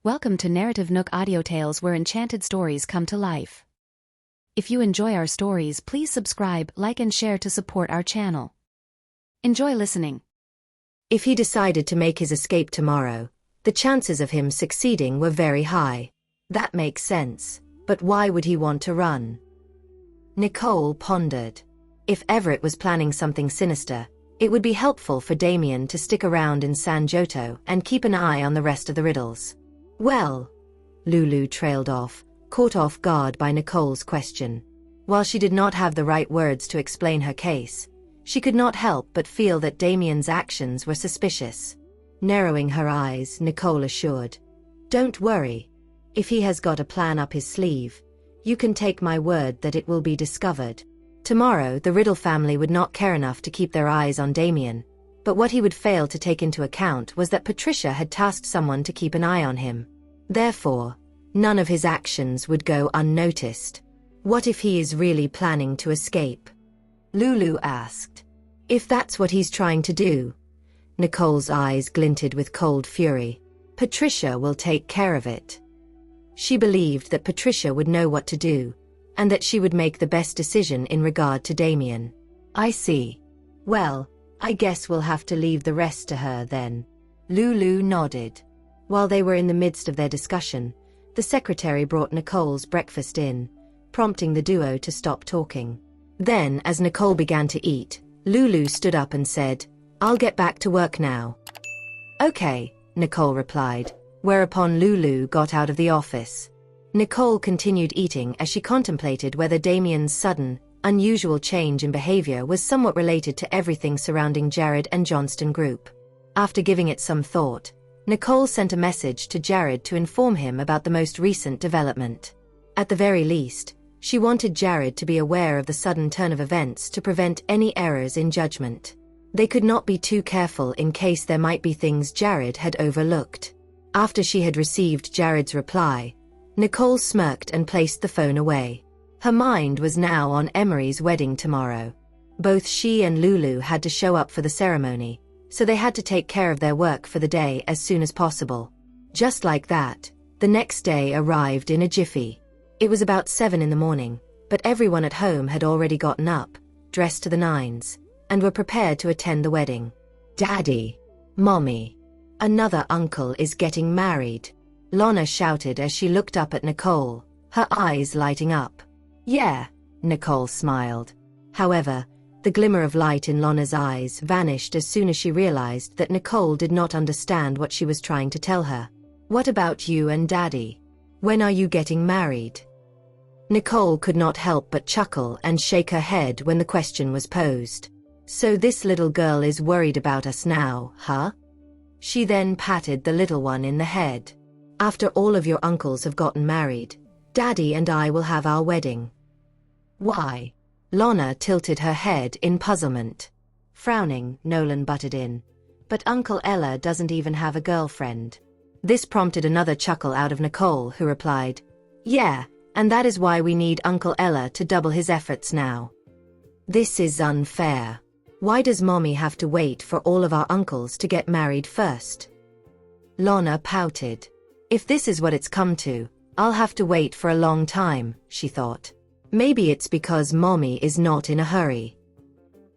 Welcome to NarrativeNook audio tales where enchanted stories come to life. If you enjoy our stories, please subscribe, like and share to support our channel. Enjoy listening. If he decided to make his escape tomorrow, the chances of him succeeding were very high. That makes sense, but why would he want to run? Nicole pondered. If Everett was planning something sinister, it would be helpful for Damien to stick around in San Giotto and keep an eye on the rest of the Riddles. Well, Lulu trailed off, caught off guard by Nicole's question. While she did not have the right words to explain her case, she could not help but feel that Damien's actions were suspicious. Narrowing her eyes, Nicole assured, "Don't worry. If he has got a plan up his sleeve, you can take my word that it will be discovered." Tomorrow, the Riddle family would not care enough to keep their eyes on Damien, but what he would fail to take into account was that Patricia had tasked someone to keep an eye on him. Therefore, none of his actions would go unnoticed. What if he is really planning to escape? Lulu asked. If that's what he's trying to do. Nicole's eyes glinted with cold fury. Patricia will take care of it. She believed that Patricia would know what to do, and that she would make the best decision in regard to Damien. I see. Well, I guess we'll have to leave the rest to her then. Lulu nodded. While they were in the midst of their discussion, the secretary brought Nicole's breakfast in, prompting the duo to stop talking. Then, as Nicole began to eat, Lulu stood up and said, "I'll get back to work now." "Okay," Nicole replied, whereupon Lulu got out of the office. Nicole continued eating as she contemplated whether Damien's sudden, unusual change in behavior was somewhat related to everything surrounding Jared and Johnston Group. After giving it some thought, Nicole sent a message to Jared to inform him about the most recent development. At the very least, she wanted Jared to be aware of the sudden turn of events to prevent any errors in judgment. They could not be too careful in case there might be things Jared had overlooked. After she had received Jared's reply, Nicole smirked and placed the phone away. Her mind was now on Emery's wedding tomorrow. Both she and Lulu had to show up for the ceremony, so they had to take care of their work for the day as soon as possible. Just like that, the next day arrived in a jiffy. It was about 7 in the morning, but everyone at home had already gotten up, dressed to the nines, and were prepared to attend the wedding. "Daddy! Mommy! Another uncle is getting married!" Lana shouted as she looked up at Nicole, her eyes lighting up. "Yeah," Nicole smiled. However, the glimmer of light in Lana's eyes vanished as soon as she realized that Nicole did not understand what she was trying to tell her. "What about you and Daddy? When are you getting married?" Nicole could not help but chuckle and shake her head when the question was posed. "So this little girl is worried about us now, huh?" She then patted the little one in the head. "After all of your uncles have gotten married, Daddy and I will have our wedding." "Why?" Lana tilted her head in puzzlement. Frowning, Nolan butted in. "But Uncle Ella doesn't even have a girlfriend." This prompted another chuckle out of Nicole, who replied, "Yeah, and that is why we need Uncle Ella to double his efforts now." "This is unfair. Why does Mommy have to wait for all of our uncles to get married first?" Lana pouted. "If this is what it's come to, I'll have to wait for a long time," she thought. "Maybe it's because Mommy is not in a hurry."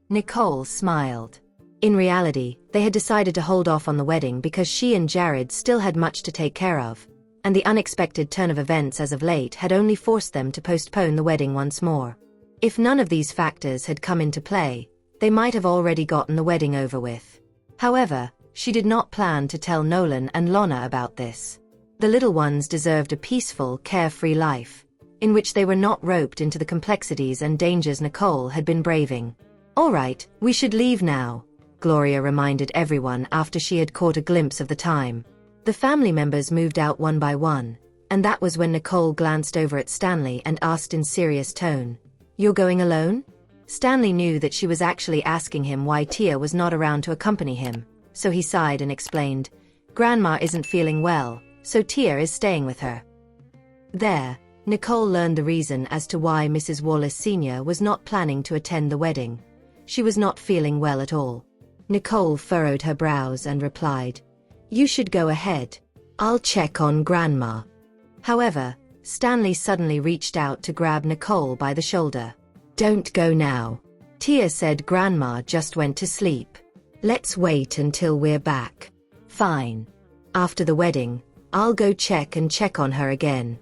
Nicole smiled. In reality, they had decided to hold off on the wedding because she and Jared still had much to take care of, and the unexpected turn of events as of late had only forced them to postpone the wedding once more. If none of these factors had come into play, they might have already gotten the wedding over with. However, she did not plan to tell Nolan and Lana about this. The little ones deserved a peaceful, carefree life, in which they were not roped into the complexities and dangers Nicole had been braving. "All right, we should leave now," Gloria reminded everyone after she had caught a glimpse of the time. The family members moved out one by one, and that was when Nicole glanced over at Stanley and asked in serious tone, "You're going alone?" Stanley knew that she was actually asking him why Tia was not around to accompany him, so he sighed and explained, "Grandma isn't feeling well, so Tia is staying with her." There, Nicole learned the reason as to why Mrs. Wallace Sr. was not planning to attend the wedding. She was not feeling well at all. Nicole furrowed her brows and replied, "You should go ahead. I'll check on Grandma. However, Stanley suddenly reached out to grab Nicole by the shoulder. Don't go now. Tia said Grandma just went to sleep. Let's wait until we're back. Fine. After the wedding, I'll go check on her again.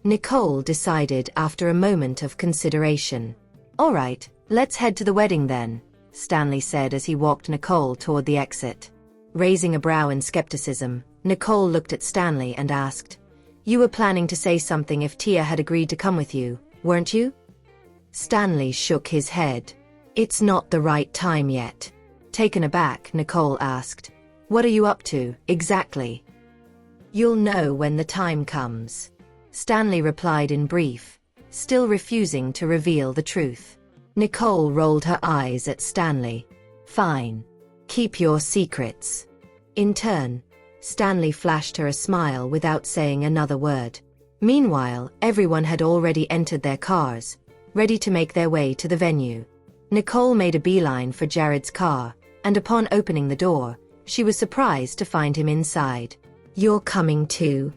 Nicole decided after a moment of consideration. All right, let's head to the wedding then, Stanley said as he walked Nicole toward the exit. Raising a brow in skepticism, Nicole looked at Stanley and asked, You were planning to say something if Tia had agreed to come with you, weren't you? Stanley shook his head. It's not the right time yet. Taken aback, Nicole asked, What are you up to, exactly? You'll know when the time comes. Stanley replied in brief, still refusing to reveal the truth. Nicole rolled her eyes at Stanley. Fine. Keep your secrets. In turn, Stanley flashed her a smile without saying another word. Meanwhile, everyone had already entered their cars, ready to make their way to the venue. Nicole made a beeline for Jared's car, and upon opening the door, she was surprised to find him inside. You're coming too?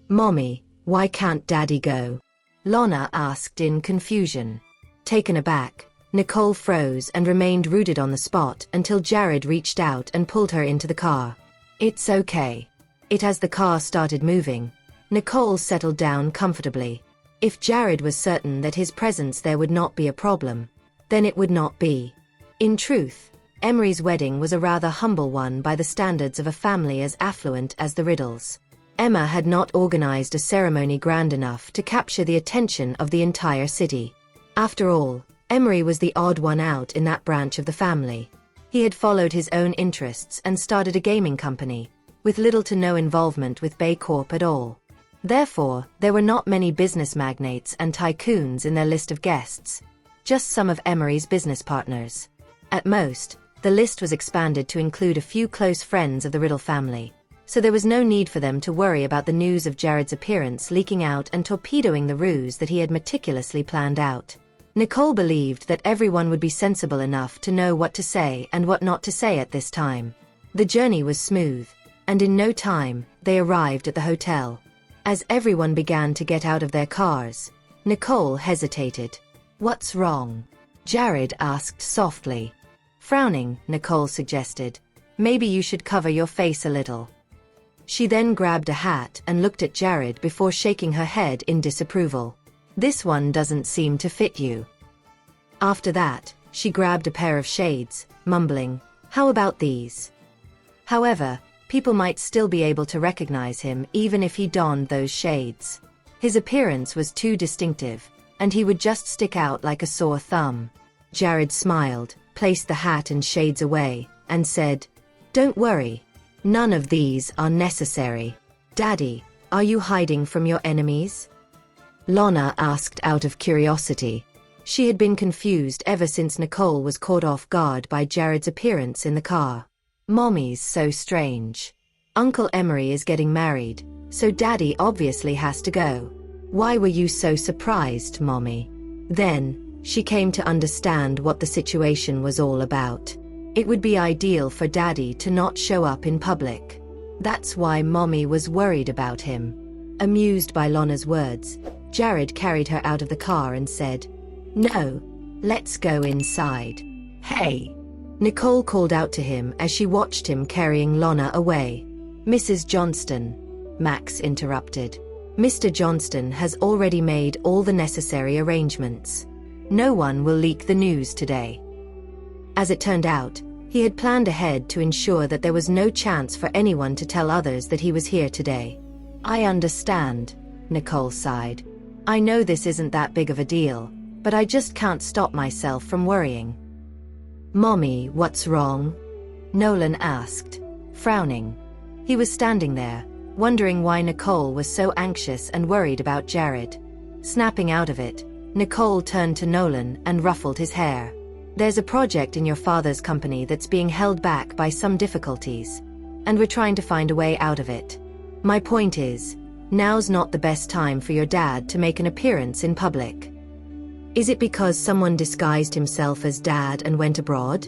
Mommy, why can't Daddy go? Lana asked in confusion. Taken aback, Nicole froze and remained rooted on the spot until Jared reached out and pulled her into the car. It's okay. As the car started moving, Nicole settled down comfortably. If Jared was certain that his presence there would not be a problem, then it would not be. In truth, Emery's wedding was a rather humble one by the standards of a family as affluent as the Riddles. Emma had not organized a ceremony grand enough to capture the attention of the entire city. After all, Emery was the odd one out in that branch of the family. He had followed his own interests and started a gaming company, with little to no involvement with Bay Corp at all. Therefore, there were not many business magnates and tycoons in their list of guests, just some of Emery's business partners. At most, the list was expanded to include a few close friends of the Riddle family, so there was no need for them to worry about the news of Jared's appearance leaking out and torpedoing the ruse that he had meticulously planned out. Nicole believed that everyone would be sensible enough to know what to say and what not to say at this time. The journey was smooth, and in no time, they arrived at the hotel. As everyone began to get out of their cars, Nicole hesitated. What's wrong? Jared asked softly. Frowning, Nicole suggested. Maybe you should cover your face a little. She then grabbed a hat and looked at Jared before shaking her head in disapproval. This one doesn't seem to fit you. After that, she grabbed a pair of shades, mumbling, How about these? However, people might still be able to recognize him even if he donned those shades. His appearance was too distinctive, and he would just stick out like a sore thumb. Jared smiled, placed the hat and shades away, and said, Don't worry. None of these are necessary. Daddy, are you hiding from your enemies? Lana asked out of curiosity. She had been confused ever since Nicole was caught off guard by Jared's appearance in the car. Mommy's so strange. Uncle Emery is getting married, so Daddy obviously has to go. Why were you so surprised, Mommy? Then, she came to understand what the situation was all about. It would be ideal for Daddy to not show up in public. That's why Mommy was worried about him. Amused by Lana's words, Jared carried her out of the car and said, No, let's go inside. Hey! Nicole called out to him as she watched him carrying Lana away. Mrs. Johnston, Max interrupted. Mr. Johnston has already made all the necessary arrangements. No one will leak the news today. As it turned out, he had planned ahead to ensure that there was no chance for anyone to tell others that he was here today. I understand, Nicole sighed. I know this isn't that big of a deal, but I just can't stop myself from worrying. Mommy, what's wrong? Nolan asked, frowning. He was standing there, wondering why Nicole was so anxious and worried about Jared. Snapping out of it, Nicole turned to Nolan and ruffled his hair. There's a project in your father's company that's being held back by some difficulties, and we're trying to find a way out of it. My point is, now's not the best time for your dad to make an appearance in public. Is it because someone disguised himself as Dad and went abroad?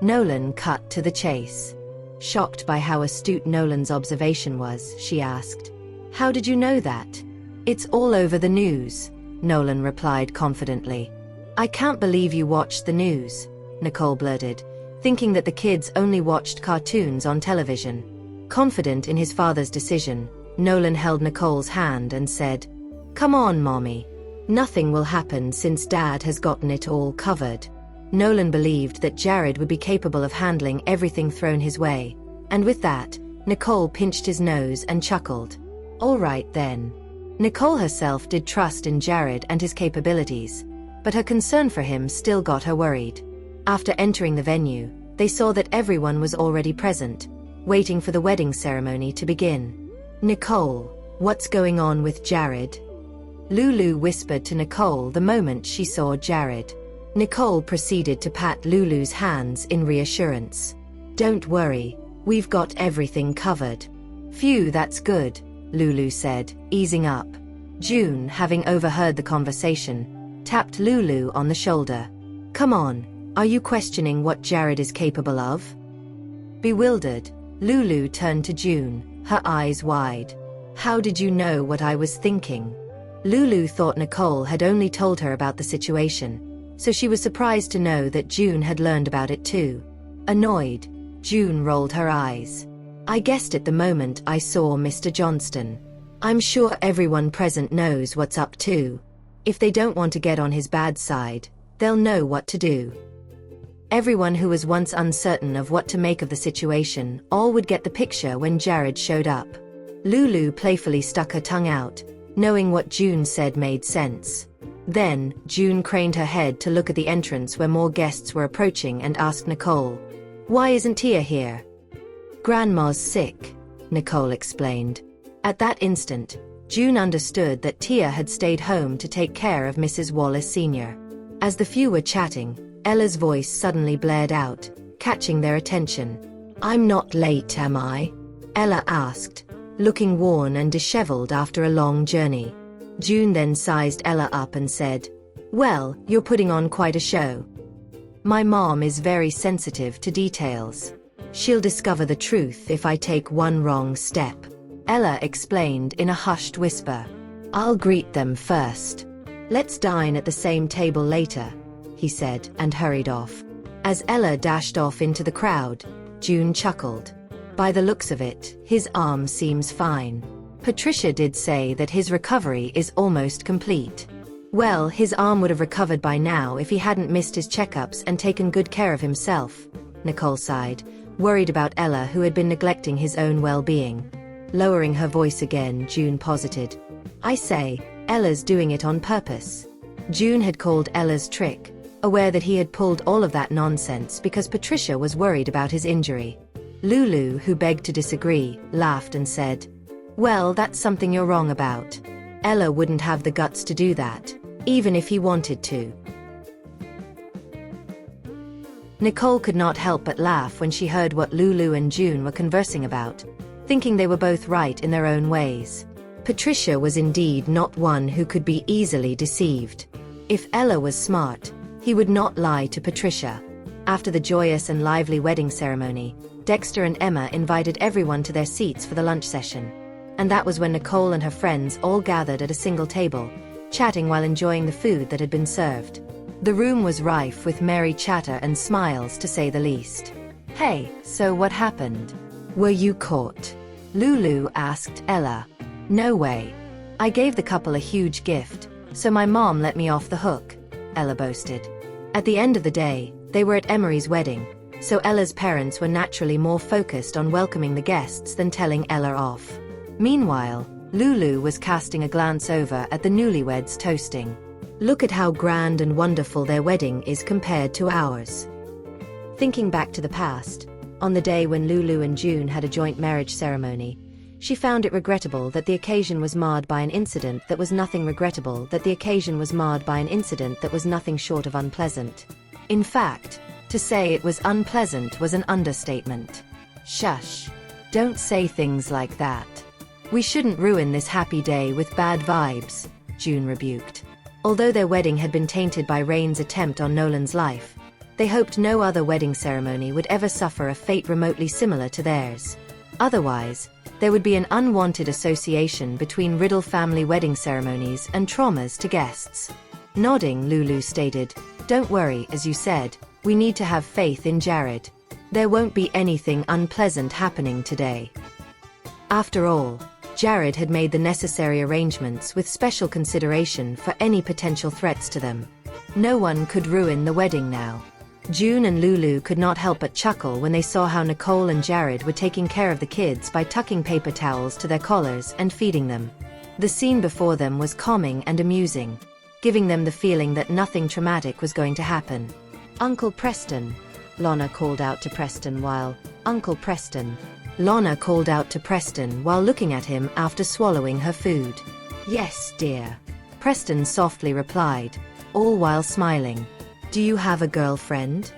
Nolan cut to the chase. Shocked by how astute Nolan's observation was, she asked, "How did you know that?" "It's all over the news," Nolan replied confidently. "I can't believe you watched the news," Nicole blurted, thinking that the kids only watched cartoons on television. Confident in his father's decision, Nolan held Nicole's hand and said, "Come on, Mommy. Nothing will happen since Dad has gotten it all covered." Nolan believed that Jared would be capable of handling everything thrown his way, and with that, Nicole pinched his nose and chuckled. All right then. Nicole herself did trust in Jared and his capabilities, but her concern for him still got her worried. After entering the venue, they saw that everyone was already present, waiting for the wedding ceremony to begin. "Nicole, what's going on with Jared?" Lulu whispered to Nicole the moment she saw Jared. Nicole proceeded to pat Lulu's hands in reassurance. "Don't worry, we've got everything covered." "Phew, that's good," Lulu said, easing up. June, having overheard the conversation, tapped Lulu on the shoulder. "Come on, are you questioning what Jared is capable of?" Bewildered, Lulu turned to June, her eyes wide. "How did you know what I was thinking?" Lulu thought Nicole had only told her about the situation, so she was surprised to know that June had learned about it too. Annoyed, June rolled her eyes. "I guessed it the moment I saw Mr. Johnston. I'm sure everyone present knows what's up too. If they don't want to get on his bad side, they'll know what to do." Everyone who was once uncertain of what to make of the situation all would get the picture when Jared showed up. Lulu playfully stuck her tongue out, knowing what June said made sense. Then, June craned her head to look at the entrance where more guests were approaching and asked Nicole, "Why isn't Tia here?" "Grandma's sick," Nicole explained. At that instant, June understood that Tia had stayed home to take care of Mrs. Wallace Sr. As the few were chatting, Ella's voice suddenly blared out, catching their attention. "I'm not late, am I?" Ella asked, looking worn and disheveled after a long journey. June then sized Ella up and said, "Well, you're putting on quite a show." "My mom is very sensitive to details. She'll discover the truth if I take one wrong step," Ella explained in a hushed whisper. "I'll greet them first. Let's dine at the same table later," he said and hurried off. As Ella dashed off into the crowd, June chuckled. "By the looks of it, his arm seems fine. Patricia did say that his recovery is almost complete." "Well, his arm would have recovered by now if he hadn't missed his checkups and taken good care of himself," Nicole sighed, worried about Ella who had been neglecting his own well-being. Lowering her voice again, June posited, "I say, Ella's doing it on purpose." June had called Ella's trick, aware that he had pulled all of that nonsense because Patricia was worried about his injury. Lulu, who begged to disagree, laughed and said, "Well, that's something you're wrong about. Ella wouldn't have the guts to do that, even if he wanted to." Nicole could not help but laugh when she heard what Lulu and June were conversing about, thinking they were both right in their own ways. Patricia was indeed not one who could be easily deceived. If Ella was smart, he would not lie to Patricia. After the joyous and lively wedding ceremony, Dexter and Emma invited everyone to their seats for the lunch session. And that was when Nicole and her friends all gathered at a single table, chatting while enjoying the food that had been served. The room was rife with merry chatter and smiles, to say the least. "Hey, so what happened? Were you caught?" Lulu asked Ella. "No way. I gave the couple a huge gift, so my mom let me off the hook," Ella boasted. At the end of the day, they were at Emery's wedding, so Ella's parents were naturally more focused on welcoming the guests than telling Ella off. Meanwhile, Lulu was casting a glance over at the newlyweds toasting. "Look at how grand and wonderful their wedding is compared to ours." Thinking back to the past, on the day when Lulu and June had a joint marriage ceremony, she found it regrettable that the occasion was marred by an incident that was nothing short of unpleasant. In fact, to say it was unpleasant was an understatement. "Shush. Don't say things like that. We shouldn't ruin this happy day with bad vibes," June rebuked. Although their wedding had been tainted by Rain's attempt on Nolan's life, They hoped no other wedding ceremony would ever suffer a fate remotely similar to theirs. Otherwise, there would be an unwanted association between Riddle family wedding ceremonies and traumas to guests. Nodding, Lulu stated, "Don't worry, as you said, we need to have faith in Jared. There won't be anything unpleasant happening today." After all, Jared had made the necessary arrangements with special consideration for any potential threats to them. No one could ruin the wedding now. June and Lulu could not help but chuckle when they saw how Nicole and Jared were taking care of the kids by tucking paper towels to their collars and feeding them. The scene before them was calming and amusing, giving them the feeling that nothing traumatic was going to happen. "Uncle Preston," Lana called out to Preston while Lana called out to Preston while looking at him after swallowing her food. "Yes, dear," Preston softly replied, all while smiling. "Do you have a girlfriend?"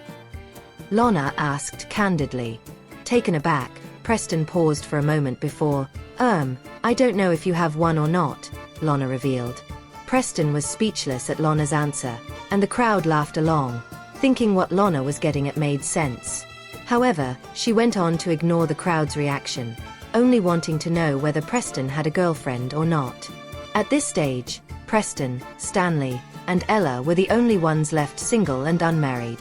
Lana asked candidly. Taken aback, Preston paused for a moment before, I don't know if you have one or not," Lana revealed. Preston was speechless at Lana's answer, and the crowd laughed along, thinking what Lana was getting at made sense. However, she went on to ignore the crowd's reaction, only wanting to know whether Preston had a girlfriend or not. At this stage, Preston, Stanley, and Ella were the only ones left single and unmarried.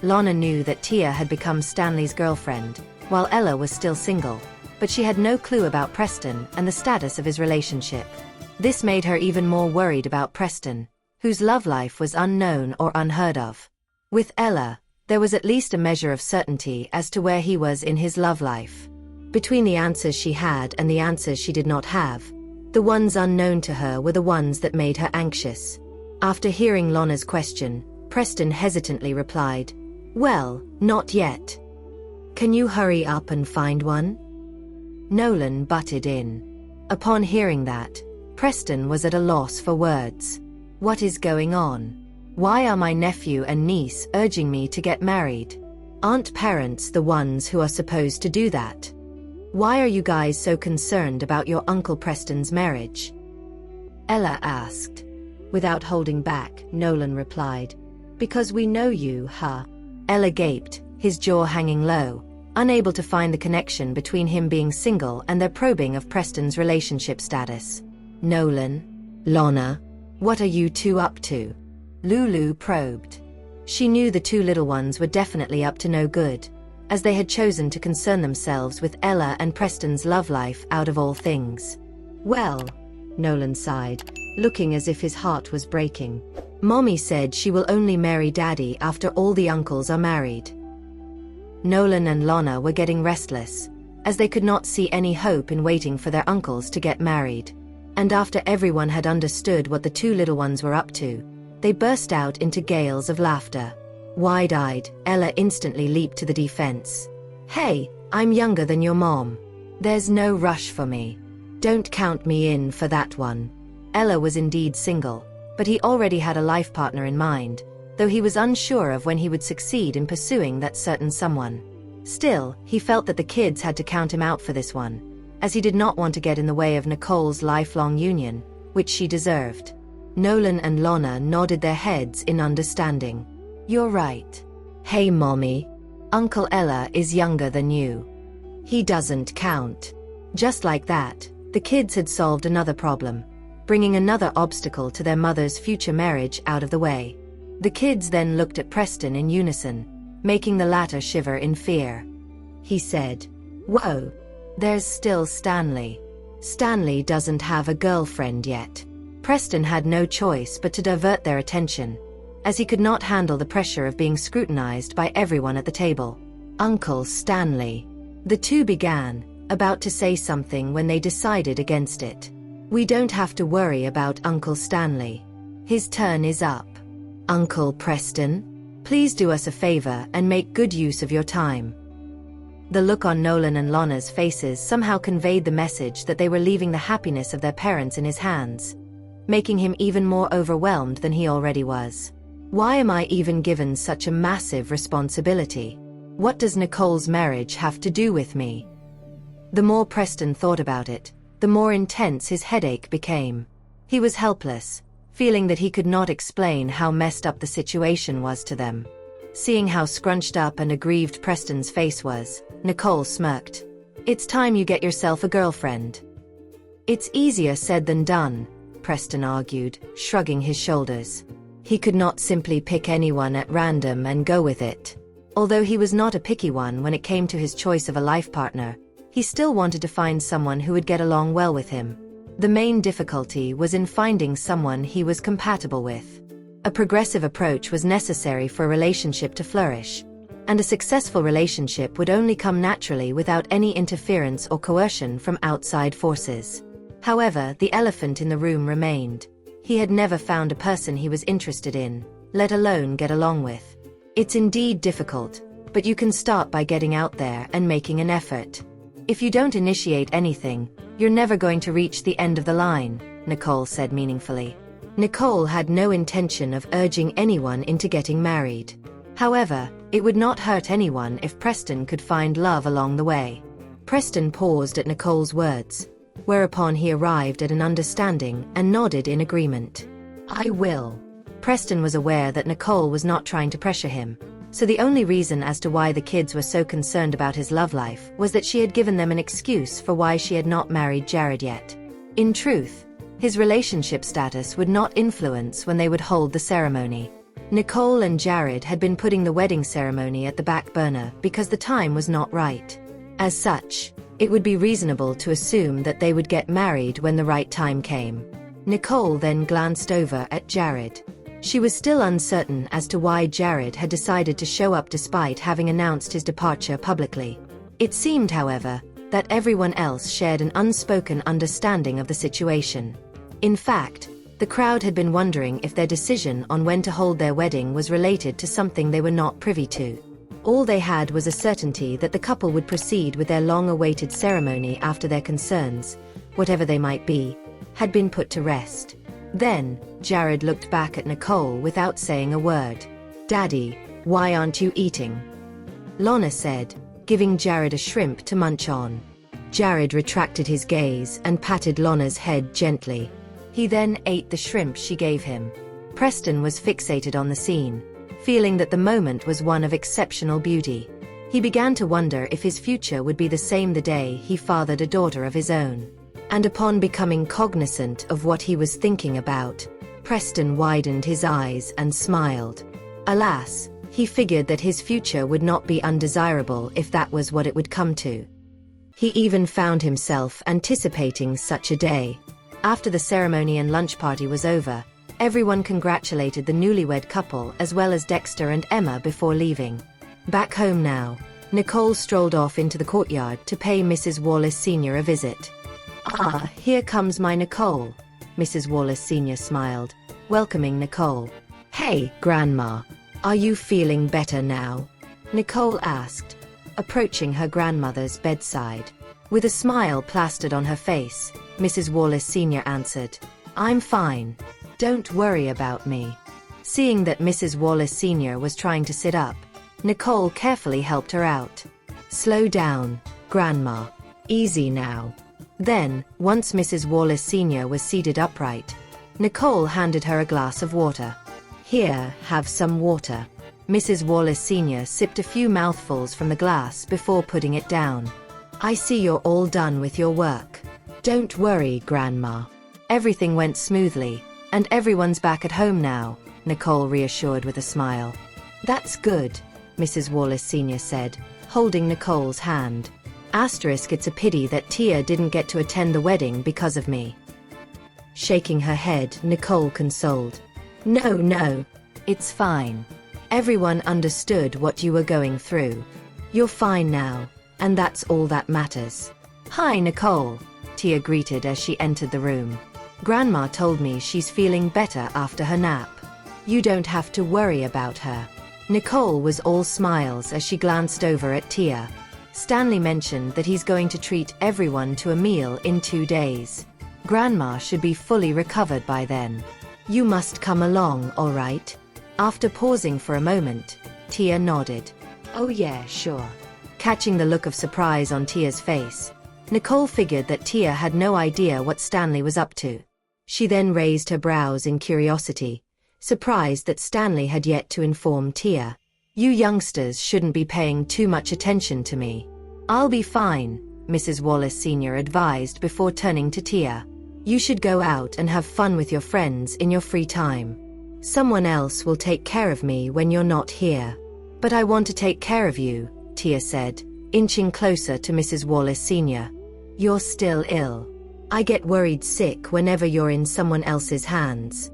Lana knew that Tia had become Stanley's girlfriend, while Ella was still single, but she had no clue about Preston and the status of his relationship. This made her even more worried about Preston, whose love life was unknown or unheard of. With Ella, there was at least a measure of certainty as to where he was in his love life. Between the answers she had and the answers she did not have, the ones unknown to her were the ones that made her anxious. After hearing Lana's question, Preston hesitantly replied, "Well, not yet. Can you hurry up and find one?" Nolan butted in. Upon hearing that, Preston was at a loss for words. What is going on? Why are my nephew and niece urging me to get married? Aren't parents the ones who are supposed to do that? Why are you guys so concerned about your Uncle Preston's marriage? Ella asked. Without holding back, Nolan replied, "Because we know you, huh?" Ella gaped, his jaw hanging low, unable to find the connection between him being single and their probing of Preston's relationship status. "Nolan? Lana? What are you two up to?" Lulu probed. She knew the two little ones were definitely up to no good, as they had chosen to concern themselves with Ella and Preston's love life out of all things. "Well," Nolan sighed, looking as if his heart was breaking. "Mommy said she will only marry Daddy after all the uncles are married." Nolan and Lana were getting restless, as they could not see any hope in waiting for their uncles to get married. And after everyone had understood what the two little ones were up to, they burst out into gales of laughter. Wide-eyed, Ella instantly leaped to the defense. "Hey, I'm younger than your mom. There's no rush for me. Don't count me in for that one." Ella was indeed single, but he already had a life partner in mind, though he was unsure of when he would succeed in pursuing that certain someone. Still, he felt that the kids had to count him out for this one, as he did not want to get in the way of Nicole's lifelong union, which she deserved. Nolan and Lana nodded their heads in understanding. "You're right. Hey, Mommy. Uncle Ella is younger than you. He doesn't count." Just like that, the kids had solved another problem, bringing another obstacle to their mother's future marriage out of the way. The kids then looked at Preston in unison, making the latter shiver in fear. He said, "Whoa. There's still Stanley. Stanley doesn't have a girlfriend yet." Preston had no choice but to divert their attention, as he could not handle the pressure of being scrutinized by everyone at the table. "Uncle Stanley." The two began, about to say something when they decided against it. "We don't have to worry about Uncle Stanley. His turn is up. Uncle Preston, please do us a favor and make good use of your time." The look on Nolan and Lana's faces somehow conveyed the message that they were leaving the happiness of their parents in his hands, making him even more overwhelmed than he already was. "Why am I even given such a massive responsibility? What does Nicole's marriage have to do with me?" The more Preston thought about it, the more intense his headache became. He was helpless, feeling that he could not explain how messed up the situation was to them. Seeing how scrunched up and aggrieved Preston's face was, Nicole smirked. "It's time you get yourself a girlfriend." "It's easier said than done," Preston argued, shrugging his shoulders. He could not simply pick anyone at random and go with it. Although he was not a picky one when it came to his choice of a life partner, he still wanted to find someone who would get along well with him. The main difficulty was in finding someone he was compatible with. A progressive approach was necessary for a relationship to flourish, and a successful relationship would only come naturally without any interference or coercion from outside forces. However, the elephant in the room remained. He had never found a person he was interested in, let alone get along with. It's indeed difficult, but you can start by getting out there and making an effort. If you don't initiate anything, you're never going to reach the end of the line, Nicole said meaningfully. Nicole had no intention of urging anyone into getting married. However, it would not hurt anyone if Preston could find love along the way. Preston paused at Nicole's words, whereupon he arrived at an understanding and nodded in agreement. "I will." Preston was aware that Nicole was not trying to pressure him, so the only reason as to why the kids were so concerned about his love life was that she had given them an excuse for why she had not married Jared yet. In truth, his relationship status would not influence when they would hold the ceremony. Nicole and Jared had been putting the wedding ceremony at the back burner because the time was not right. As such, it would be reasonable to assume that they would get married when the right time came. Nicole then glanced over at Jared. She was still uncertain as to why Jared had decided to show up despite having announced his departure publicly. It seemed, however, that everyone else shared an unspoken understanding of the situation. In fact, the crowd had been wondering if their decision on when to hold their wedding was related to something they were not privy to. All they had was a certainty that the couple would proceed with their long-awaited ceremony after their concerns, whatever they might be, had been put to rest. Then, Jared looked back at Nicole without saying a word. "Daddy, why aren't you eating?" Lorna said, giving Jared a shrimp to munch on. Jared retracted his gaze and patted Lorna's head gently. He then ate the shrimp she gave him. Preston was fixated on the scene, feeling that the moment was one of exceptional beauty. He began to wonder if his future would be the same the day he fathered a daughter of his own. And upon becoming cognizant of what he was thinking about, Preston widened his eyes and smiled. Alas, he figured that his future would not be undesirable if that was what it would come to. He even found himself anticipating such a day. After the ceremony and lunch party was over, everyone congratulated the newlywed couple as well as Dexter and Emma before leaving. Back home now, Nicole strolled off into the courtyard to pay Mrs. Wallace Sr. a visit. "Ah, here comes my Nicole," Mrs. Wallace Sr. smiled, welcoming Nicole. "Hey, Grandma, are you feeling better now?" Nicole asked, approaching her grandmother's bedside. With a smile plastered on her face, Mrs. Wallace Sr. answered, "I'm fine. Don't worry about me." Seeing that Mrs. Wallace Sr. was trying to sit up, Nicole carefully helped her out. "Slow down, Grandma. Easy now." Then, once Mrs. Wallace Sr. was seated upright, Nicole handed her a glass of water. "Here, have some water." Mrs. Wallace Sr. sipped a few mouthfuls from the glass before putting it down. "I see you're all done with your work." "Don't worry, Grandma. Everything went smoothly, and everyone's back at home now," Nicole reassured with a smile. "That's good," Mrs. Wallace Sr. said, holding Nicole's hand. It's a pity that Tia didn't get to attend the wedding because of me." Shaking her head, Nicole consoled. No, it's fine. Everyone understood what you were going through. You're fine now, and that's all that matters." "Hi, Nicole," Tia greeted as she entered the room. "Grandma told me she's feeling better after her nap. You don't have to worry about her." Nicole was all smiles as she glanced over at Tia. Stanley mentioned that he's going to treat everyone to a meal in 2 days. Grandma should be fully recovered by then. You must come along, all right? After pausing for a moment, Tia nodded. "Oh yeah, sure." Catching the look of surprise on Tia's face, Nicole figured that Tia had no idea what Stanley was up to. She then raised her brows in curiosity, surprised that Stanley had yet to inform Tia. You youngsters shouldn't be paying too much attention to me. I'll be fine, Mrs. Wallace Sr. advised before turning to Tia. You should go out and have fun with your friends in your free time. Someone else will take care of me when you're not here. But I want to take care of you, Tia said, inching closer to Mrs. Wallace Sr. You're still ill. I get worried sick whenever you're in someone else's hands.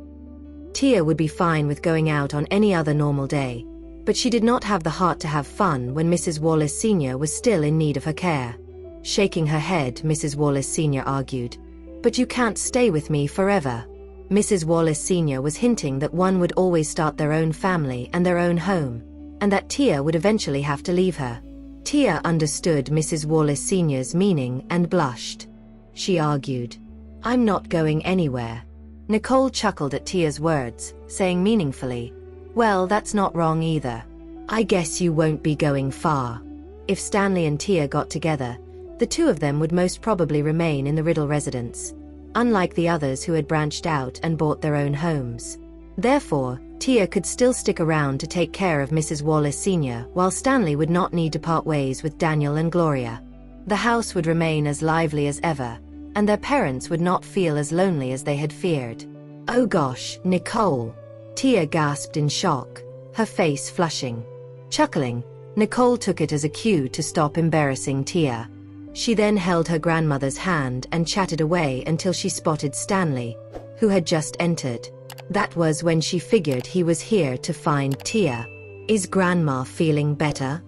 Tia would be fine with going out on any other normal day, but she did not have the heart to have fun when Mrs. Wallace Sr. was still in need of her care. Shaking her head, Mrs. Wallace Sr. argued, "But you can't stay with me forever." Mrs. Wallace Sr. was hinting that one would always start their own family and their own home, and that Tia would eventually have to leave her. Tia understood Mrs. Wallace Sr.'s meaning and blushed. She argued, "I'm not going anywhere." Nicole chuckled at Tia's words, saying meaningfully, "Well, that's not wrong either. I guess you won't be going far." If Stanley and Tia got together, the two of them would most probably remain in the Riddle residence, unlike the others who had branched out and bought their own homes. Therefore, Tia could still stick around to take care of Mrs. Wallace Sr., while Stanley would not need to part ways with Daniel and Gloria. The house would remain as lively as ever, and their parents would not feel as lonely as they had feared. "Oh gosh, Nicole!" Tia gasped in shock, her face flushing. Chuckling, Nicole took it as a cue to stop embarrassing Tia. She then held her grandmother's hand and chatted away until she spotted Stanley, who had just entered. That was when she figured he was here to find Tia. "Is Grandma feeling better?"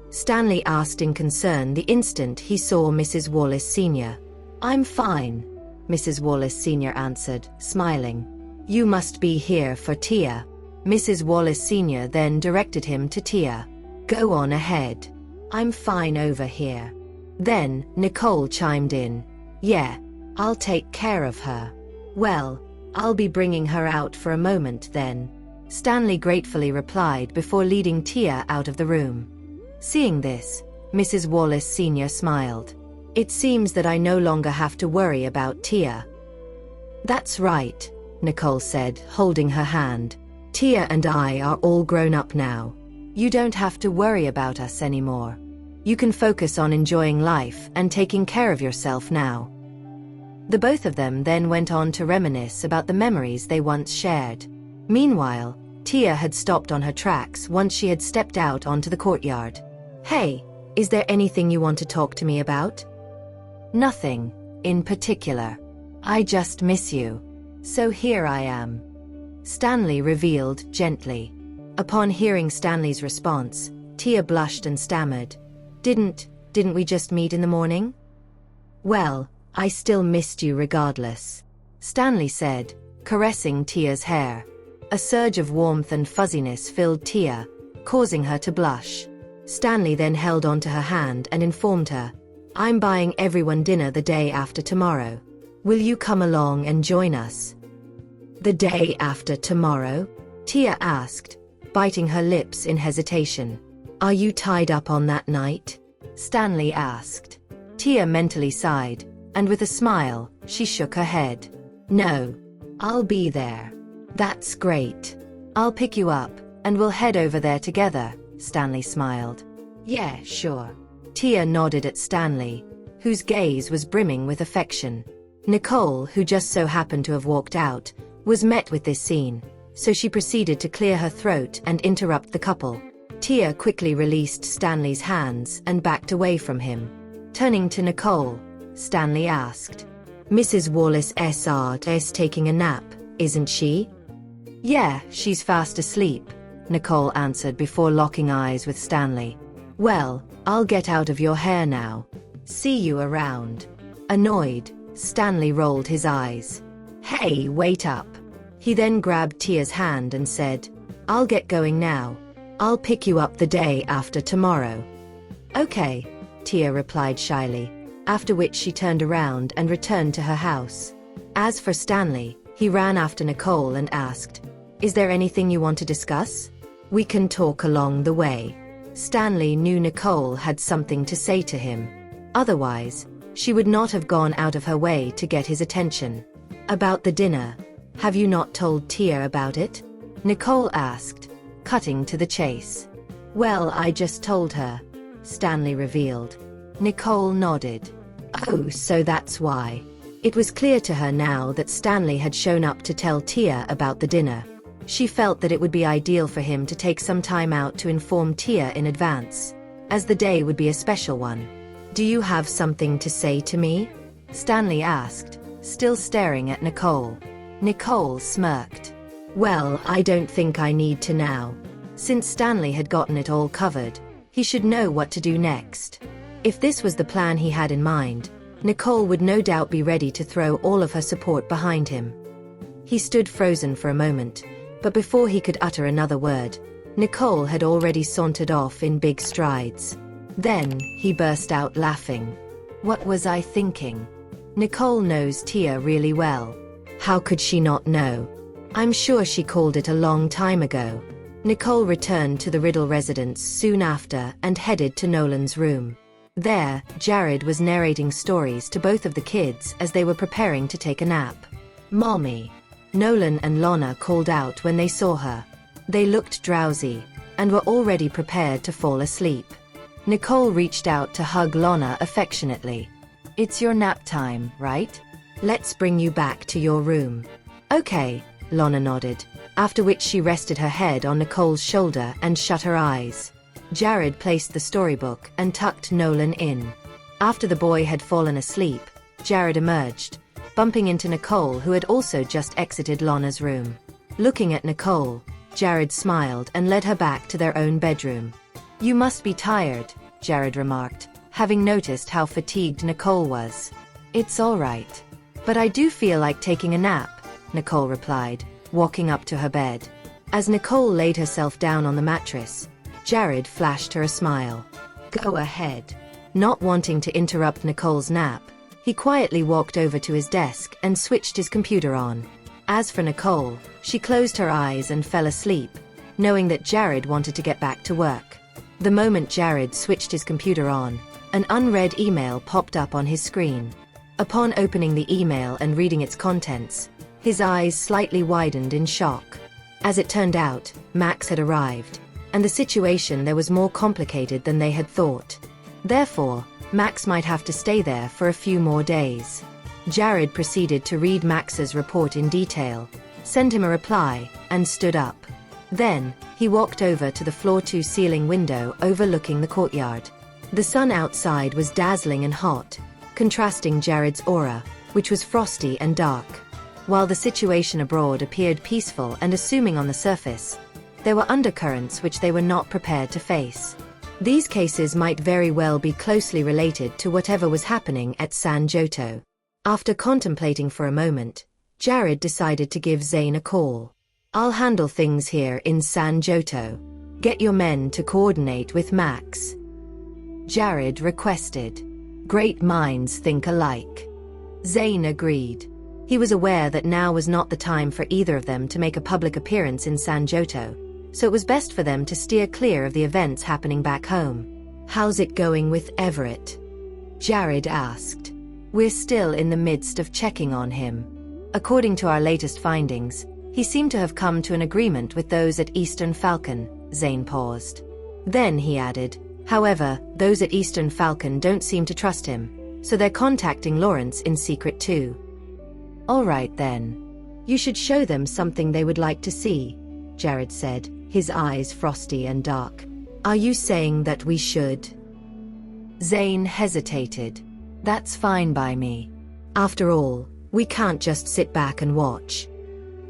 Stanley asked in concern the instant he saw Mrs. Wallace Sr. "I'm fine," Mrs. Wallace Sr. answered, smiling. "You must be here for Tia." Mrs. Wallace Sr. then directed him to Tia. "Go on ahead. I'm fine over here." Then, Nicole chimed in. "Yeah, I'll take care of her." "Well, I'll be bringing her out for a moment then," Stanley gratefully replied before leading Tia out of the room. Seeing this, Mrs. Wallace Sr. smiled. "It seems that I no longer have to worry about Tia." "That's right," Nicole said, holding her hand. "Tia and I are all grown up now. You don't have to worry about us anymore. You can focus on enjoying life and taking care of yourself now." The both of them then went on to reminisce about the memories they once shared. Meanwhile, Tia had stopped on her tracks once she had stepped out onto the courtyard. "Hey, is there anything you want to talk to me about?" "Nothing in particular. I just miss you. So here I am," Stanley revealed gently. Upon hearing Stanley's response, Tia blushed and stammered, Didn't we just meet in the morning?" "Well, I still missed you regardless," Stanley said, caressing Tia's hair. A surge of warmth and fuzziness filled Tia, causing her to blush. Stanley then held onto her hand and informed her, "I'm buying everyone dinner the day after tomorrow. Will you come along and join us?" "The day after tomorrow?" Tia asked, biting her lips in hesitation. "Are you tied up on that night?" Stanley asked. Tia mentally sighed, and with a smile, she shook her head. "No. I'll be there." "That's great. I'll pick you up, and we'll head over there together," Stanley smiled. "Yeah, sure." Tia nodded at Stanley, whose gaze was brimming with affection. Nicole, who just so happened to have walked out, was met with this scene, so she proceeded to clear her throat and interrupt the couple. Tia quickly released Stanley's hands and backed away from him. Turning to Nicole, Stanley asked, "Mrs. Wallace is taking a nap, isn't she?" "Yeah, she's fast asleep," Nicole answered before locking eyes with Stanley. "Well, I'll get out of your hair now. See you around." Annoyed, Stanley rolled his eyes. "Hey, wait up." He then grabbed Tia's hand and said, "I'll get going now. I'll pick you up the day after tomorrow." "Okay," Tia replied shyly, after which she turned around and returned to her house. As for Stanley, he ran after Nicole and asked, "Is there anything you want to discuss? We can talk along the way." Stanley knew Nicole had something to say to him. Otherwise, she would not have gone out of her way to get his attention. "About the dinner, have you not told Tia about it?" Nicole asked, cutting to the chase. Well, I just told her, Stanley revealed. Nicole nodded. Oh, so that's why. It was clear to her now that Stanley had shown up to tell Tia about the dinner. She felt that it would be ideal for him to take some time out to inform Tia in advance, as the day would be a special one. Do you have something to say to me? Stanley asked, still staring at Nicole. Nicole smirked. Well, I don't think I need to now. Since Stanley had gotten it all covered, he should know what to do next. If this was the plan he had in mind, Nicole would no doubt be ready to throw all of her support behind him. He stood frozen for a moment, but before he could utter another word, Nicole had already sauntered off in big strides. Then, he burst out laughing. What was I thinking? Nicole knows Tia really well. How could she not know? I'm sure she called it a long time ago. Nicole returned to the Riddle residence soon after and headed to Nolan's room. There, Jared was narrating stories to both of the kids as they were preparing to take a nap. Mommy. Nolan and Lana called out when they saw her. They looked drowsy, and were already prepared to fall asleep. Nicole reached out to hug Lana affectionately. It's your nap time, right? Let's bring you back to your room. Okay, Lana nodded, after which she rested her head on Nicole's shoulder and shut her eyes. Jared placed the storybook and tucked Nolan in. After the boy had fallen asleep, Jared emerged, bumping into Nicole, who had also just exited Lana's room. Looking at Nicole, Jared smiled and led her back to their own bedroom. You must be tired, Jared remarked, having noticed how fatigued Nicole was. It's all right. But I do feel like taking a nap, Nicole replied, walking up to her bed. As Nicole laid herself down on the mattress, Jared flashed her a smile. Go ahead. Not wanting to interrupt Nicole's nap, he quietly walked over to his desk and switched his computer on. As for Nicole, she closed her eyes and fell asleep, knowing that Jared wanted to get back to work. The moment Jared switched his computer on, an unread email popped up on his screen. Upon opening the email and reading its contents, his eyes slightly widened in shock. As it turned out, Max had arrived, and the situation there was more complicated than they had thought. Therefore, Max might have to stay there for a few more days. Jared proceeded to read Max's report in detail, send him a reply, and stood up. Then, he walked over to the floor-to-ceiling window overlooking the courtyard. The sun outside was dazzling and hot, contrasting Jared's aura, which was frosty and dark. While the situation abroad appeared peaceful and assuming on the surface, there were undercurrents which they were not prepared to face. These cases might very well be closely related to whatever was happening at San Giotto. After contemplating for a moment, Jared decided to give Zane a call. I'll handle things here in San Giotto. Get your men to coordinate with Max. Jared requested. Great minds think alike. Zane agreed. He was aware that now was not the time for either of them to make a public appearance in San Giotto, so it was best for them to steer clear of the events happening back home. How's it going with Everett? Jared asked. We're still in the midst of checking on him. According to our latest findings, he seemed to have come to an agreement with those at Eastern Falcon. Zane paused. Then he added, however, those at Eastern Falcon don't seem to trust him, so they're contacting Lawrence in secret too. All right then. You should show them something they would like to see, Jared said, his eyes frosty and dark. Are you saying that we should? Zane hesitated. That's fine by me. After all, we can't just sit back and watch.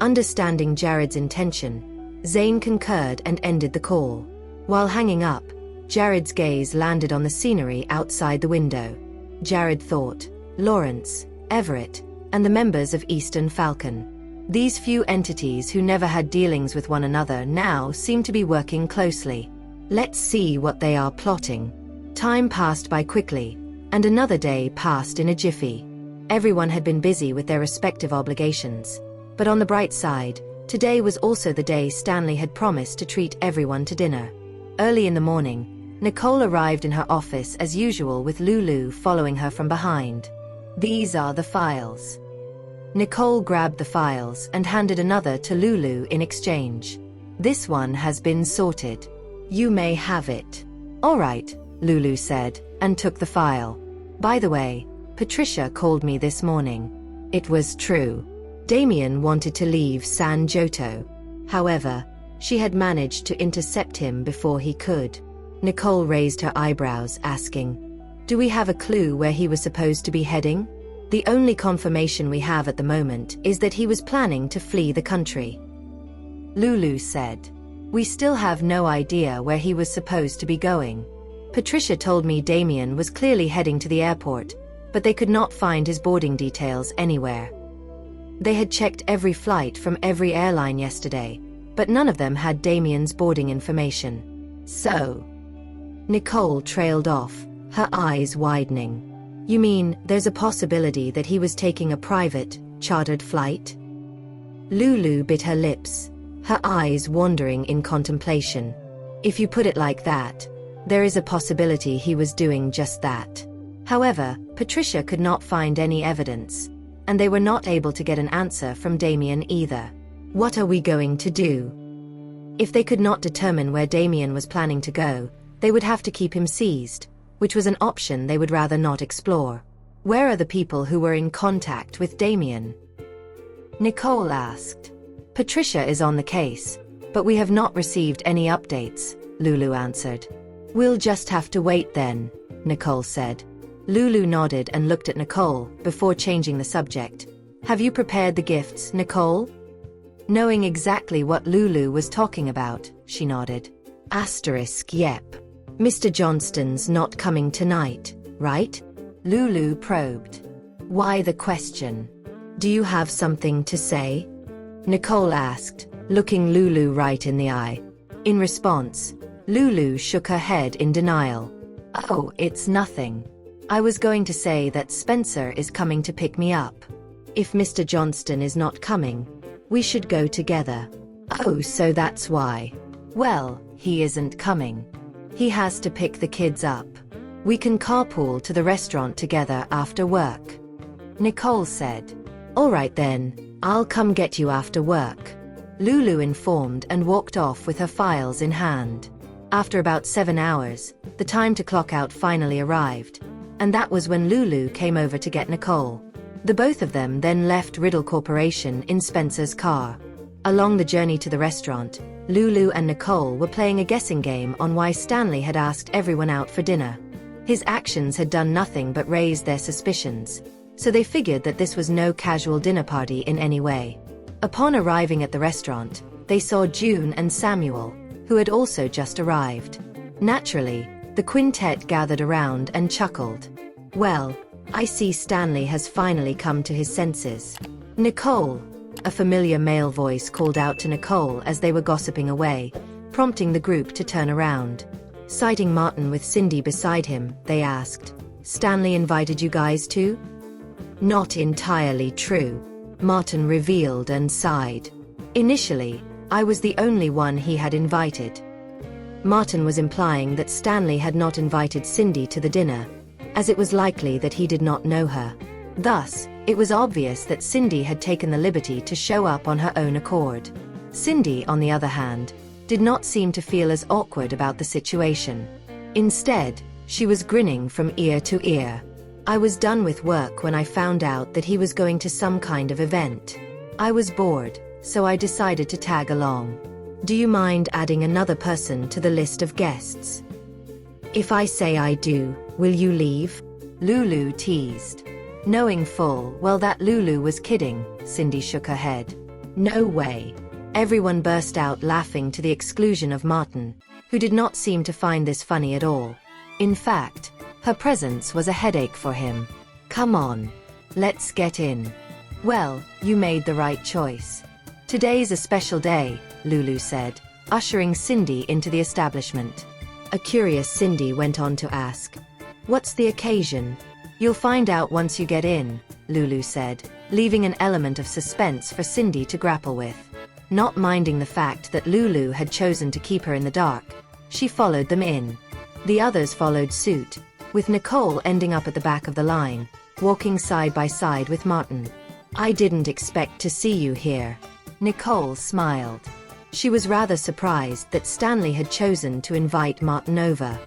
Understanding Jared's intention, Zane concurred and ended the call. While hanging up, Jared's gaze landed on the scenery outside the window. Jared thought, Lawrence, Everett, and the members of Eastern Falcon. These few entities who never had dealings with one another now seem to be working closely. Let's see what they are plotting. Time passed by quickly, and another day passed in a jiffy. Everyone had been busy with their respective obligations. But on the bright side, today was also the day Stanley had promised to treat everyone to dinner. Early in the morning, Nicole arrived in her office as usual with Lulu following her from behind. These are the files. Nicole grabbed the files and handed another to Lulu in exchange. This one has been sorted. You may have it. All right, Lulu said, and took the file. By the way, Patricia called me this morning. It was true. Damien wanted to leave San Giotto. However, she had managed to intercept him before he could. Nicole raised her eyebrows, asking, "Do we have a clue where he was supposed to be heading?" "The only confirmation we have at the moment is that he was planning to flee the country," Lulu said. "We still have no idea where he was supposed to be going. Patricia told me Damien was clearly heading to the airport, but they could not find his boarding details anywhere. They had checked every flight from every airline yesterday, but none of them had Damien's boarding information. So..." Nicole trailed off, her eyes widening. "You mean there's a possibility that he was taking a private, chartered flight?" Lulu bit her lips, her eyes wandering in contemplation. "If you put it like that, there is a possibility he was doing just that." However, Patricia could not find any evidence, and they were not able to get an answer from Damien either. What are we going to do? If they could not determine where Damien was planning to go, they would have to keep him seized, which was an option they would rather not explore. Where are the people who were in contact with Damien? Nicole asked. Patricia is on the case, but we have not received any updates, Lulu answered. We'll just have to wait then, Nicole said. Lulu nodded and looked at Nicole before changing the subject. Have you prepared the gifts, Nicole? Knowing exactly what Lulu was talking about, she nodded. Yep. Mr. Johnston's not coming tonight, right? Lulu probed. Why the question? Do you have something to say? Nicole asked, looking Lulu right in the eye. In response, Lulu shook her head in denial. Oh, it's nothing. I was going to say that Spencer is coming to pick me up. If Mr. Johnston is not coming, we should go together. Oh, so that's why. Well, he isn't coming. He has to pick the kids up. We can carpool to the restaurant together after work. Nicole said. All right then, I'll come get you after work. Lulu informed and walked off with her files in hand. After about 7 hours, the time to clock out finally arrived, and that was when Lulu came over to get Nicole. The both of them then left Riddle Corporation in Spencer's car. Along the journey to the restaurant, Lulu and Nicole were playing a guessing game on why Stanley had asked everyone out for dinner. His actions had done nothing but raise their suspicions, so they figured that this was no casual dinner party in any way. Upon arriving at the restaurant, they saw June and Samuel, who had also just arrived. Naturally, the quintet gathered around and chuckled. Well, I see Stanley has finally come to his senses. Nicole, a familiar male voice called out to Nicole as they were gossiping away, prompting the group to turn around. Sighting Martin with Cindy beside him, they asked, Stanley invited you guys too? Not entirely true, Martin revealed and sighed. Initially, I was the only one he had invited. Martin was implying that Stanley had not invited Cindy to the dinner, as it was likely that he did not know her. Thus, it was obvious that Cindy had taken the liberty to show up on her own accord. Cindy, on the other hand, did not seem to feel as awkward about the situation. Instead, she was grinning from ear to ear. I was done with work when I found out that he was going to some kind of event. I was bored, so I decided to tag along. Do you mind adding another person to the list of guests? If I say I do, will you leave? Lulu teased. Knowing full well that Lulu was kidding, Cindy shook her head. No way. Everyone burst out laughing to the exclusion of Martin, who did not seem to find this funny at all. In fact, her presence was a headache for him. Come on. Let's get in. Well, you made the right choice. Today's a special day, Lulu said, ushering Cindy into the establishment. A curious Cindy went on to ask, What's the occasion? You'll find out once you get in, Lulu said, leaving an element of suspense for Cindy to grapple with. Not minding the fact that Lulu had chosen to keep her in the dark, she followed them in. The others followed suit, with Nicole ending up at the back of the line, walking side by side with Martin. I didn't expect to see you here. Nicole smiled. She was rather surprised that Stanley had chosen to invite Martin over.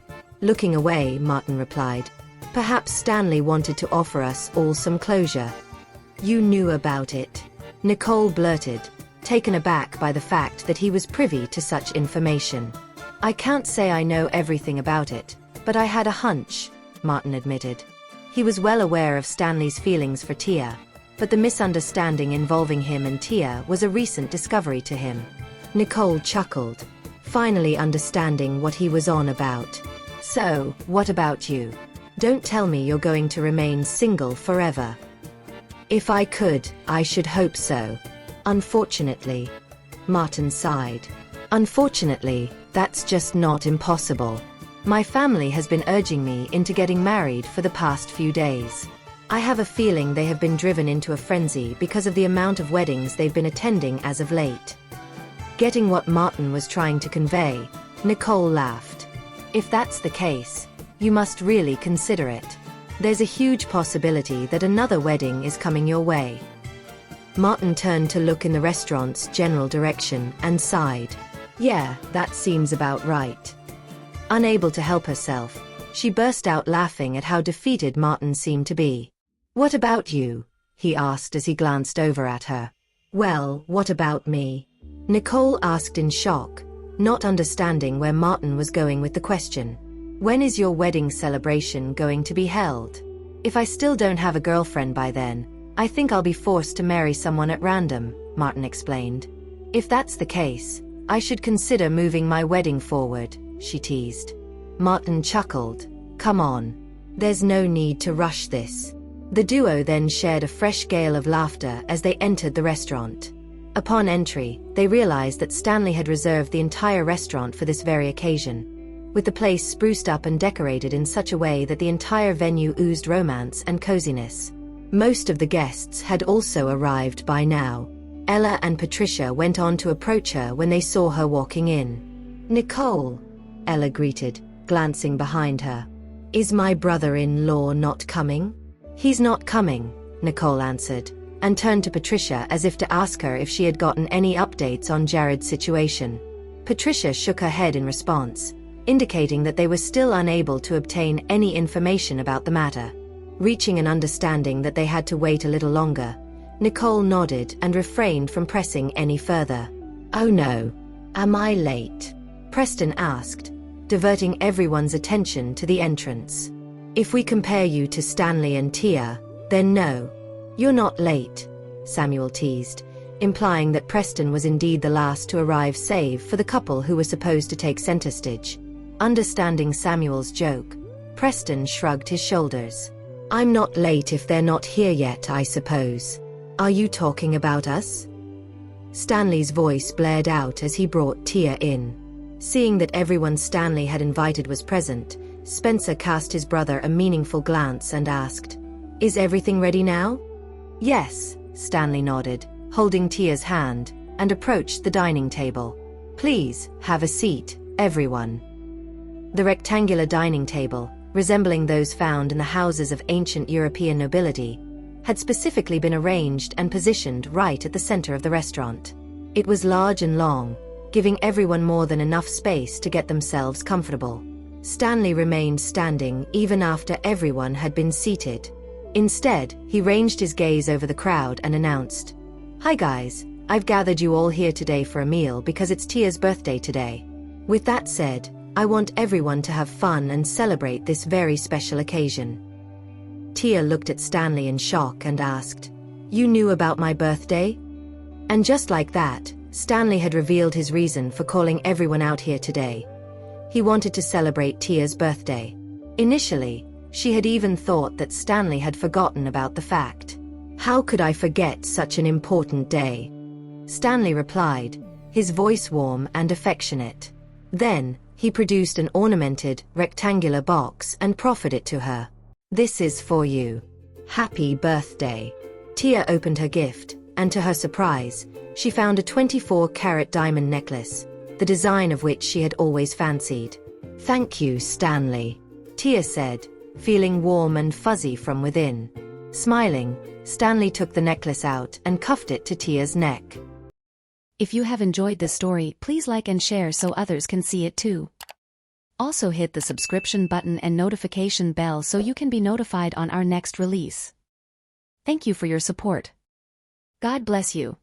Looking away, Martin replied, "Perhaps Stanley wanted to offer us all some closure." "You knew about it?" Nicole blurted, taken aback by the fact that he was privy to such information. "I can't say I know everything about it, but I had a hunch," Martin admitted. He was well aware of Stanley's feelings for Tia, but the misunderstanding involving him and Tia was a recent discovery to him. Nicole chuckled, finally understanding what he was on about. "So, what about you? Don't tell me you're going to remain single forever." "If I could, I should hope so. Unfortunately." Martin sighed. "Unfortunately, that's just not impossible. My family has been urging me into getting married for the past few days. I have a feeling they have been driven into a frenzy because of the amount of weddings they've been attending as of late." Getting what Martin was trying to convey, Nicole laughed. "If that's the case, you must really consider it. There's a huge possibility that another wedding is coming your way." Martin turned to look in the restaurant's general direction and sighed. "Yeah, that seems about right." Unable to help herself, she burst out laughing at how defeated Martin seemed to be. "What about you?" he asked as he glanced over at her. "Well, what about me?" Nicole asked in shock, not understanding where Martin was going with the question. "When is your wedding celebration going to be held? If I still don't have a girlfriend by then, I think I'll be forced to marry someone at random," Martin explained. "If that's the case, I should consider moving my wedding forward," she teased. Martin chuckled. "Come on. There's no need to rush this." The duo then shared a fresh gale of laughter as they entered the restaurant. Upon entry, they realized that Stanley had reserved the entire restaurant for this very occasion, with the place spruced up and decorated in such a way that the entire venue oozed romance and coziness. Most of the guests had also arrived by now. Ella and Patricia went on to approach her when they saw her walking in. "Nicole," Ella greeted, glancing behind her. "Is my brother-in-law not coming?" "He's not coming," Nicole answered, and turned to Patricia as if to ask her if she had gotten any updates on Jared's situation. Patricia shook her head in response, indicating that they were still unable to obtain any information about the matter. Reaching an understanding that they had to wait a little longer, Nicole nodded and refrained from pressing any further. "Oh no. Am I late?" Preston asked, diverting everyone's attention to the entrance. "If we compare you to Stanley and Tia, then no. You're not late," Samuel teased, implying that Preston was indeed the last to arrive save for the couple who were supposed to take center stage. Understanding Samuel's joke, Preston shrugged his shoulders. "I'm not late if they're not here yet, I suppose. Are you talking about us?" Stanley's voice blared out as he brought Tia in. Seeing that everyone Stanley had invited was present, Spencer cast his brother a meaningful glance and asked, "Is everything ready now?" "Yes," Stanley nodded, holding Tia's hand, and approached the dining table. "Please, have a seat, everyone." The rectangular dining table, resembling those found in the houses of ancient European nobility, had specifically been arranged and positioned right at the center of the restaurant. It was large and long, giving everyone more than enough space to get themselves comfortable. Stanley remained standing even after everyone had been seated. Instead, he ranged his gaze over the crowd and announced, "Hi guys, I've gathered you all here today for a meal because it's Tia's birthday today. With that said, I want everyone to have fun and celebrate this very special occasion." Tia looked at Stanley in shock and asked, "You knew about my birthday?" And just like that, Stanley had revealed his reason for calling everyone out here today. He wanted to celebrate Tia's birthday. Initially, she had even thought that Stanley had forgotten about the fact. "How could I forget such an important day?" Stanley replied, his voice warm and affectionate. Then, he produced an ornamented, rectangular box and proffered it to her. "This is for you. Happy birthday." Tia opened her gift, and to her surprise, she found a 24-carat diamond necklace, the design of which she had always fancied. "Thank you, Stanley," Tia said, feeling warm and fuzzy from within. Smiling, Stanley took the necklace out and cuffed it to Tia's neck. If you have enjoyed this story, please like and share so others can see it too. Also hit the subscription button and notification bell so you can be notified on our next release. Thank you for your support. God bless you.